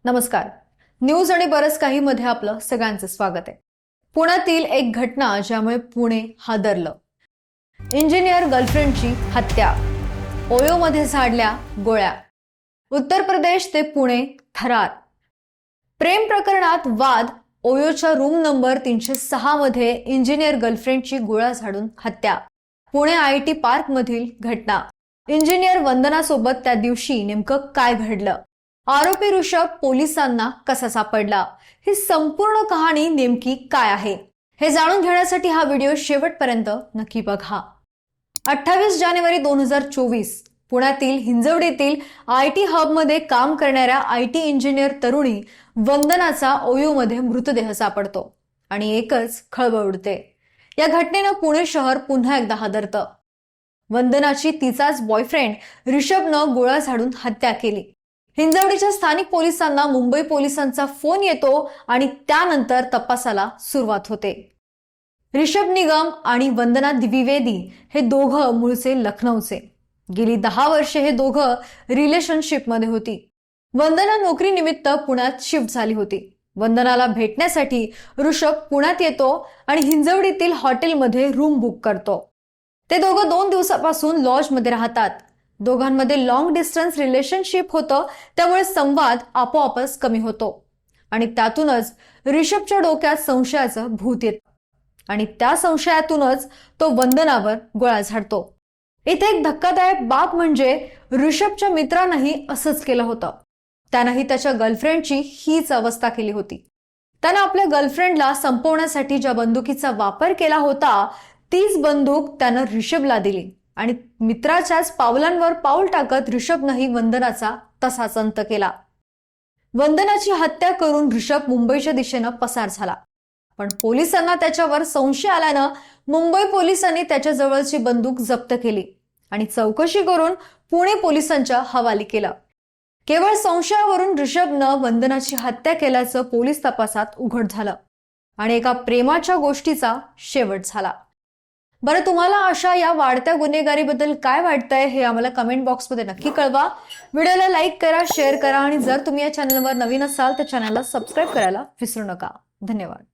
नमस्कार. न्यूज आणि बरंच काही मध्ये आपलं सगळ्यांचं स्वागत आहे. पुण्यातील एक घटना ज्यामुळे पुणे हादरलं. इंजिनियर गर्लफ्रेंडची हत्या, ओयोमध्ये झाडल्या गोळ्या. उत्तर प्रदेश ते पुणे थरार. प्रेम प्रकरणात वाद. ओयोच्या रूम नंबर 306 मध्ये इंजिनियर गर्लफ्रेंडची गोळ्या झाडून हत्या. पुणे आयटी पार्क मधील घटना. इंजिनियर वंदनासोबत त्या दिवशी नेमकं काय घडलं? आरोपी ऋषभ पोलिसांना कसा सापडला? ही संपूर्ण कहाणी नेमकी काय आहे हे जाणून घेण्यासाठी हा व्हिडिओ शेवटपर्यंत नक्की बघा. 28 जानेवारी 2024 पुण्यातील हिंजवडीतील आयटी हबमध्ये काम करणाऱ्या आयटी इंजिनियर तरुणी वंदनाचा ओयोमध्ये मृतदेह सापडतो आणि एकच खळबळ उडते. या घटनेनं पुणे शहर पुन्हा एकदा हादरतं. वंदनाची तिचाच बॉयफ्रेंड ऋषभनं गोळ्या झाडून हत्या केली. हिंजवडीच्या स्थानिक पोलिसांना मुंबई पोलिसांचा फोन येतो आणि त्यानंतर तपासाला सुरुवात होते. ऋषभ निगम आणि वंदना द्विवेदी हे दोघं मूळचे लखनौचे. गेली 10 वर्षे हे दोघं रिलेशनशिपमध्ये होती. वंदना नोकरीनिमित्त पुण्यात शिफ्ट झाली होती. वंदनाला भेटण्यासाठी ऋषभ पुण्यात येतो आणि हिंजवडीतील हॉटेलमध्ये रूम बुक करतो. ते दोघं 2 दिवसापासून लॉजमध्ये राहतात. दोघांमध्ये लॉंग डिस्टन्स रिलेशनशिप होतं, त्यामुळे संवाद आपोआपच कमी होतो आणि त्यातूनच ऋषभच्या डोक्यात संशयाचं भूत येतं आणि त्या संशयातूनच तो वंदनावर गोळ्या झाडतो. इथे एक धक्कादायक बाब म्हणजे ऋषभच्या मित्रांनाही असंच केलं होतं. त्यानंही त्याच्या गर्लफ्रेंडची हीच अवस्था केली होती. त्यानं आपल्या गर्लफ्रेंडला संपवण्यासाठी ज्या बंदुकीचा वापर केला होता तीच बंदूक त्यानं ऋषभला दिली आणि मित्राच्याच पावलांवर पाऊल टाकत ऋषभनंही वंदनाचा तसाच अंत केला. वंदनाची हत्या करून ऋषभ मुंबईच्या दिशेनं पसार झाला. पण पोलिसांना त्याच्यावर संशय आल्यानं मुंबई पोलिसांनी त्याच्या जवळची बंदूक जप्त केली आणि चौकशी करून पुणे पोलिसांच्या हवाली केलं. केवळ संशयावरून ऋषभनं वंदनाची हत्या केल्याचं पोलीस तपासात उघड झालं आणि एका प्रेमाच्या गोष्टीचा शेवट झाला. बरं, तुम्हाला अशा या वाढत्या गुन्हेगारीबद्दल काय वाटतंय हे आम्हाला कमेंट बॉक्समध्ये नक्की कळवा. व्हिडिओला लाईक करा, शेअर करा आणि जर तुम्ही या चॅनलवर नवीन असाल तर चॅनलला सबस्क्राईब करायला विसरू नका. धन्यवाद.